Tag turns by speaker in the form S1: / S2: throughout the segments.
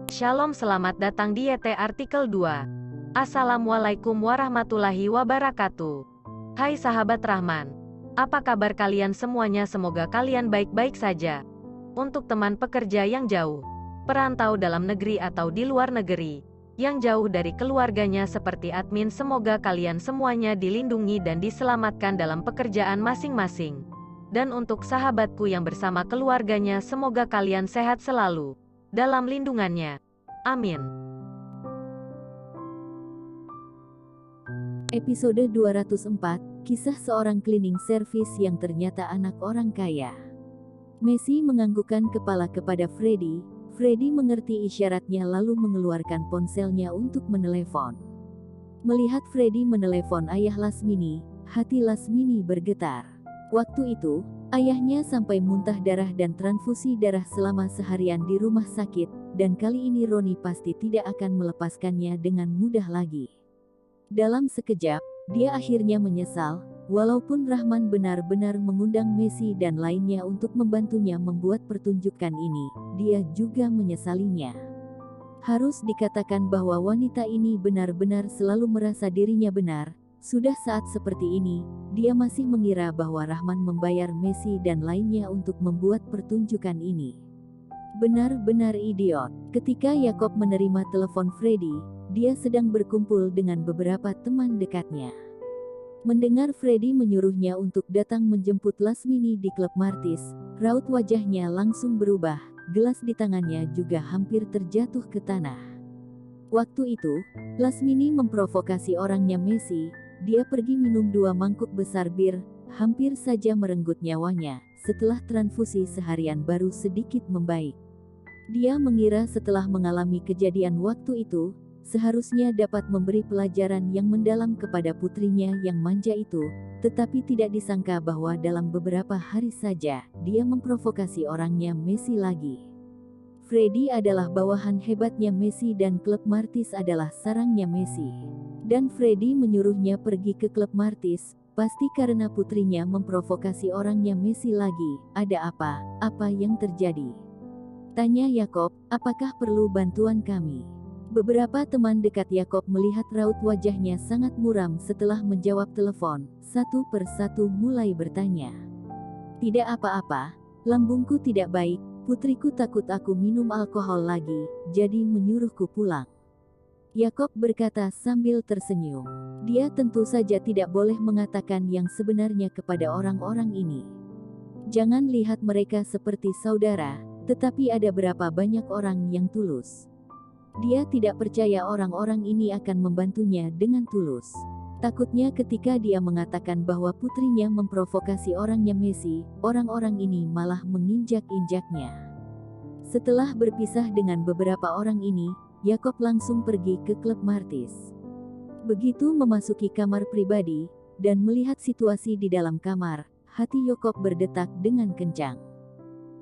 S1: Shalom, selamat datang di YT Artikel 2. Assalamualaikum warahmatullahi wabarakatuh. Hai sahabat Rahman. Apa kabar kalian semuanya? Semoga kalian baik-baik saja. Untuk teman pekerja yang jauh, perantau dalam negeri atau di luar negeri, yang jauh dari keluarganya seperti admin, semoga kalian semuanya dilindungi dan diselamatkan dalam pekerjaan masing-masing. Dan untuk sahabatku yang bersama keluarganya, semoga kalian sehat selalu dalam lindungannya. Amin.
S2: Episode 204, kisah seorang cleaning service yang ternyata anak orang kaya. Messi menganggukkan kepala kepada Freddy. Freddy mengerti isyaratnya lalu mengeluarkan ponselnya untuk menelepon. Melihat Freddy menelepon ayah Lasmini, hati Lasmini bergetar. Waktu itu, ayahnya sampai muntah darah dan transfusi darah selama seharian di rumah sakit, dan kali ini Roni pasti tidak akan melepaskannya dengan mudah lagi. Dalam sekejap, dia akhirnya menyesal, walaupun Rahman benar-benar mengundang Messi dan lainnya untuk membantunya membuat pertunjukan ini, dia juga menyesalinya. Harus dikatakan bahwa wanita ini benar-benar selalu merasa dirinya benar. Sudah saat seperti ini, dia masih mengira bahwa Rahman membayar Messi dan lainnya untuk membuat pertunjukan ini. Benar-benar idiot. Ketika Yakob menerima telepon Freddy, dia sedang berkumpul dengan beberapa teman dekatnya. Mendengar Freddy menyuruhnya untuk datang menjemput Lasmini di klub Martis, raut wajahnya langsung berubah, gelas di tangannya juga hampir terjatuh ke tanah. Waktu itu, Lasmini memprovokasi orangnya Messi. Dia pergi minum 2 mangkuk besar bir, hampir saja merenggut nyawanya. Setelah transfusi seharian baru sedikit membaik. Dia mengira setelah mengalami kejadian waktu itu, seharusnya dapat memberi pelajaran yang mendalam kepada putrinya yang manja itu, tetapi tidak disangka bahwa dalam beberapa hari saja, dia memprovokasi orangnya Messi lagi. Freddy adalah bawahan hebatnya Messi dan klub Martis adalah sarangnya Messi. Dan Freddy menyuruhnya pergi ke klub Martis, pasti karena putrinya memprovokasi orangnya Messi lagi. Ada apa? Apa yang terjadi? Tanya Yakob, apakah perlu bantuan kami? Beberapa teman dekat Yakob melihat raut wajahnya sangat muram setelah menjawab telepon, satu persatu mulai bertanya. Tidak apa-apa, lambungku tidak baik, putriku takut aku minum alkohol lagi, jadi menyuruhku pulang. Yakob berkata sambil tersenyum. Dia tentu saja tidak boleh mengatakan yang sebenarnya kepada orang-orang ini. Jangan lihat mereka seperti saudara, tetapi ada berapa banyak orang yang tulus. Dia tidak percaya orang-orang ini akan membantunya dengan tulus. Takutnya ketika dia mengatakan bahwa putrinya memprovokasi orangnya Messi, orang-orang ini malah menginjak-injaknya. Setelah berpisah dengan beberapa orang ini, Yakob langsung pergi ke klub Martis. Begitu memasuki kamar pribadi, dan melihat situasi di dalam kamar, hati Yakob berdetak dengan kencang.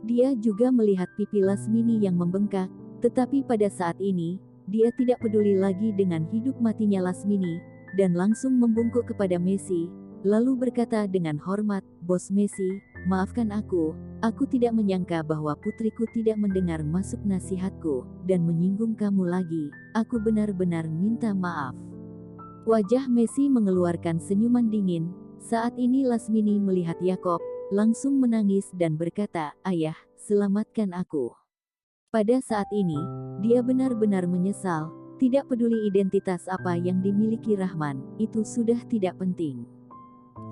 S2: Dia juga melihat pipi Lasmini yang membengkak, tetapi pada saat ini, dia tidak peduli lagi dengan hidup matinya Lasmini, dan langsung membungkuk kepada Messi, lalu berkata dengan hormat, "Bos Messi, maafkan aku tidak menyangka bahwa putriku tidak mendengar masuk nasihatku, dan menyinggung kamu lagi, aku benar-benar minta maaf." Wajah Messi mengeluarkan senyuman dingin. Saat ini Lasmini melihat Yakob, langsung menangis dan berkata, "Ayah, selamatkan aku." Pada saat ini, dia benar-benar menyesal, tidak peduli identitas apa yang dimiliki Rahman, itu sudah tidak penting.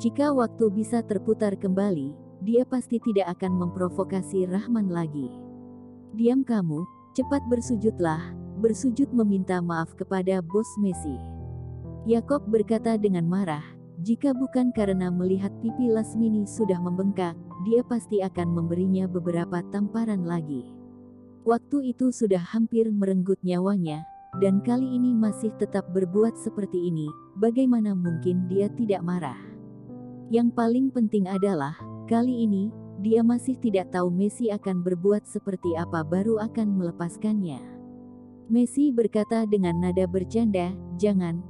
S2: Jika waktu bisa terputar kembali, dia pasti tidak akan memprovokasi Rahman lagi. Diam kamu, cepat bersujudlah, bersujud meminta maaf kepada bos Messi. Yakob berkata dengan marah, jika bukan karena melihat pipi Lasmini sudah membengkak, dia pasti akan memberinya beberapa tamparan lagi. Waktu itu sudah hampir merenggut nyawanya, dan kali ini masih tetap berbuat seperti ini, bagaimana mungkin dia tidak marah? Yang paling penting adalah, kali ini, dia masih tidak tahu Messi akan berbuat seperti apa baru akan melepaskannya. Messi berkata dengan nada bercanda, jangan,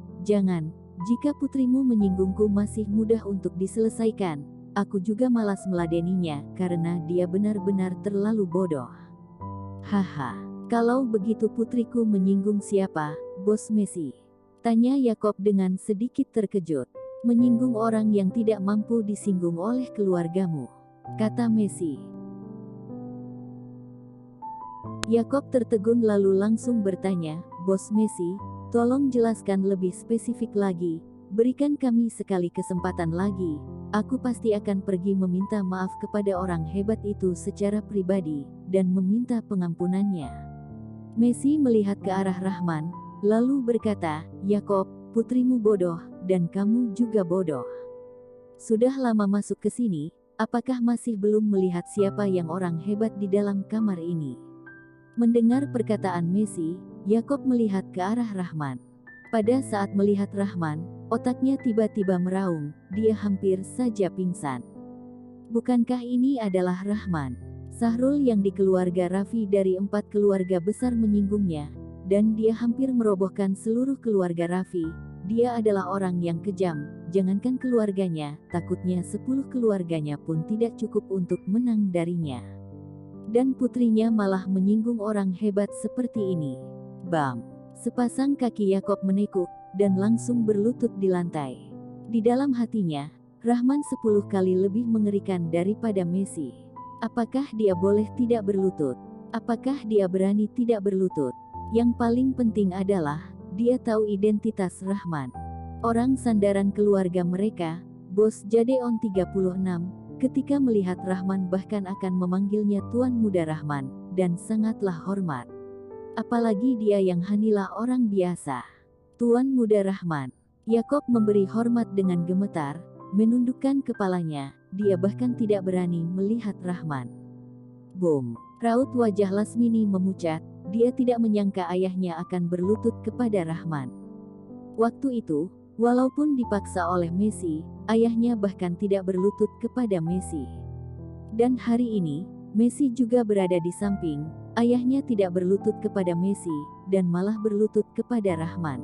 S2: jika putrimu menyinggungku masih mudah untuk diselesaikan, aku juga malas meladeninya, karena dia benar-benar terlalu bodoh. Haha, kalau begitu putriku menyinggung siapa, Bos Messi? Tanya Yakob dengan sedikit terkejut. Menyinggung orang yang tidak mampu disinggung oleh keluargamu, kata Messi. Yakob tertegun lalu langsung bertanya, Bos Messi, tolong jelaskan lebih spesifik lagi, berikan kami sekali kesempatan lagi, aku pasti akan pergi meminta maaf kepada orang hebat itu secara pribadi, dan meminta pengampunannya. Messi melihat ke arah Rahman, lalu berkata, Yakob, putrimu bodoh, dan kamu juga bodoh. Sudah lama masuk ke sini, apakah masih belum melihat siapa yang orang hebat di dalam kamar ini? Mendengar perkataan Messi, Yakob melihat ke arah Rahman. Pada saat melihat Rahman, otaknya tiba-tiba meraung, dia hampir saja pingsan. Bukankah ini adalah Rahman? Sahrul yang di keluarga Raffi dari 4 keluarga besar menyinggungnya, dan dia hampir merobohkan seluruh keluarga Raffi. Dia adalah orang yang kejam, jangankan keluarganya, takutnya 10 keluarganya pun tidak cukup untuk menang darinya. Dan putrinya malah menyinggung orang hebat seperti ini. Bam! Sepasang kaki Yakob menekuk, dan langsung berlutut di lantai. Di dalam hatinya, Rahman 10 kali lebih mengerikan daripada Messi. Apakah dia boleh tidak berlutut? Apakah dia berani tidak berlutut? Yang paling penting adalah, dia tahu identitas Rahman. Orang sandaran keluarga mereka, Bos Jadeon 36, ketika melihat Rahman bahkan akan memanggilnya Tuan Muda Rahman, dan sangatlah hormat. Apalagi dia yang hanyalah orang biasa. Tuan Muda Rahman. Yakob memberi hormat dengan gemetar, menundukkan kepalanya, dia bahkan tidak berani melihat Rahman. Boom! Raut wajah Lasmini memucat, dia tidak menyangka ayahnya akan berlutut kepada Rahman. Waktu itu, walaupun dipaksa oleh Messi, ayahnya bahkan tidak berlutut kepada Messi. Dan hari ini, Messi juga berada di samping, ayahnya tidak berlutut kepada Messi, dan malah berlutut kepada Rahman.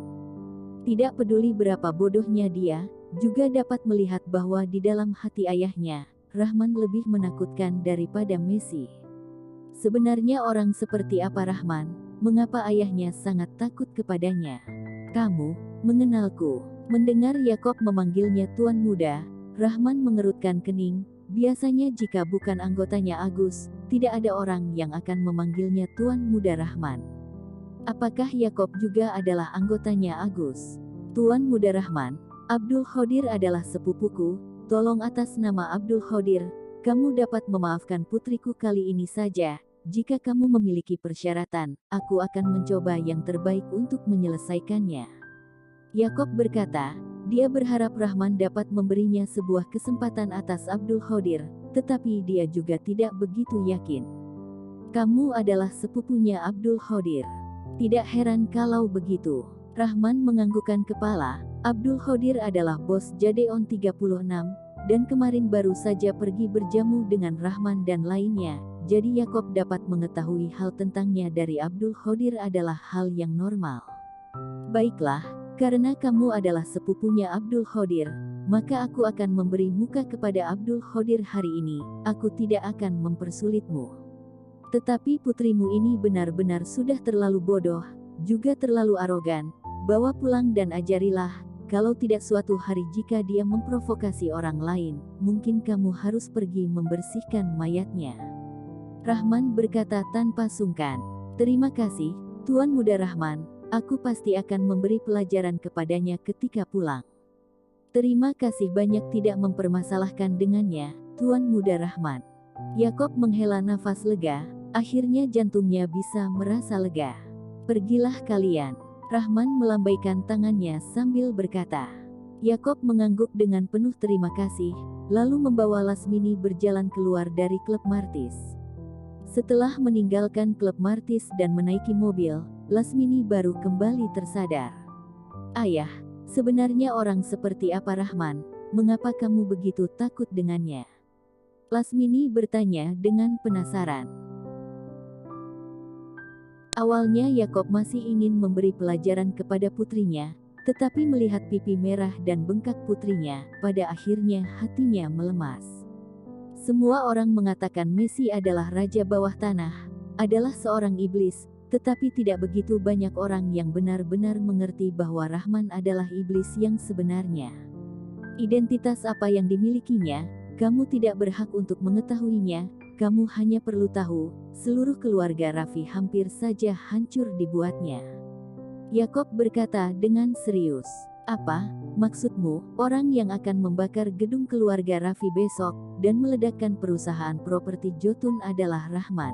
S2: Tidak peduli berapa bodohnya dia, juga dapat melihat bahwa di dalam hati ayahnya, Rahman lebih menakutkan daripada Messi. Sebenarnya orang seperti apa Rahman? Mengapa ayahnya sangat takut kepadanya? Kamu mengenalku. Mendengar Yakob memanggilnya Tuan Muda, Rahman mengerutkan kening. Biasanya jika bukan anggotanya Agus, tidak ada orang yang akan memanggilnya Tuan Muda Rahman. Apakah Yakob juga adalah anggotanya Agus? Tuan Muda Rahman, Abdul Khodir adalah sepupuku, tolong atas nama Abdul Khodir, kamu dapat memaafkan putriku kali ini saja. Jika kamu memiliki persyaratan, aku akan mencoba yang terbaik untuk menyelesaikannya. Yakob berkata, dia berharap Rahman dapat memberinya sebuah kesempatan atas Abdul Khodir, tetapi dia juga tidak begitu yakin. Kamu adalah sepupunya Abdul Khodir. Tidak heran kalau begitu. Rahman menganggukkan kepala. Abdul Khodir adalah bos Jadeon 36, dan kemarin baru saja pergi berjamu dengan Rahman dan lainnya. Jadi Yakob dapat mengetahui hal tentangnya dari Abdul Khodir adalah hal yang normal. Baiklah, karena kamu adalah sepupunya Abdul Khodir, maka aku akan memberi muka kepada Abdul Khodir hari ini, aku tidak akan mempersulitmu. Tetapi putrimu ini benar-benar sudah terlalu bodoh, juga terlalu arogan, bawa pulang dan ajarilah, kalau tidak suatu hari jika dia memprovokasi orang lain, mungkin kamu harus pergi membersihkan mayatnya. Rahman berkata tanpa sungkan, terima kasih, Tuan Muda Rahman, aku pasti akan memberi pelajaran kepadanya ketika pulang. Terima kasih banyak tidak mempermasalahkan dengannya, Tuan Muda Rahman. Yakob menghela nafas lega, akhirnya jantungnya bisa merasa lega. Pergilah kalian. Rahman melambaikan tangannya sambil berkata. Yakob mengangguk dengan penuh terima kasih, lalu membawa Lasmini berjalan keluar dari klub Martis. Setelah meninggalkan klub Martis dan menaiki mobil, Lasmini baru kembali tersadar. Ayah, sebenarnya orang seperti apa Rahman? Mengapa kamu begitu takut dengannya? Lasmini bertanya dengan penasaran. Awalnya Yakob masih ingin memberi pelajaran kepada putrinya, tetapi melihat pipi merah dan bengkak putrinya, pada akhirnya hatinya melemas. Semua orang mengatakan Messi adalah raja bawah tanah, adalah seorang iblis, tetapi tidak begitu banyak orang yang benar-benar mengerti bahwa Rahman adalah iblis yang sebenarnya. Identitas apa yang dimilikinya, kamu tidak berhak untuk mengetahuinya, kamu hanya perlu tahu, seluruh keluarga Raffi hampir saja hancur dibuatnya. Yakob berkata dengan serius, "Apa maksudmu, orang yang akan membakar gedung keluarga Raffi besok, dan meledakkan perusahaan properti Jotun adalah Rahman?"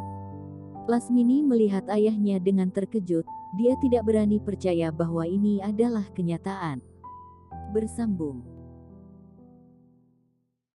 S2: Lasmini melihat ayahnya dengan terkejut, dia tidak berani percaya bahwa ini adalah kenyataan. Bersambung.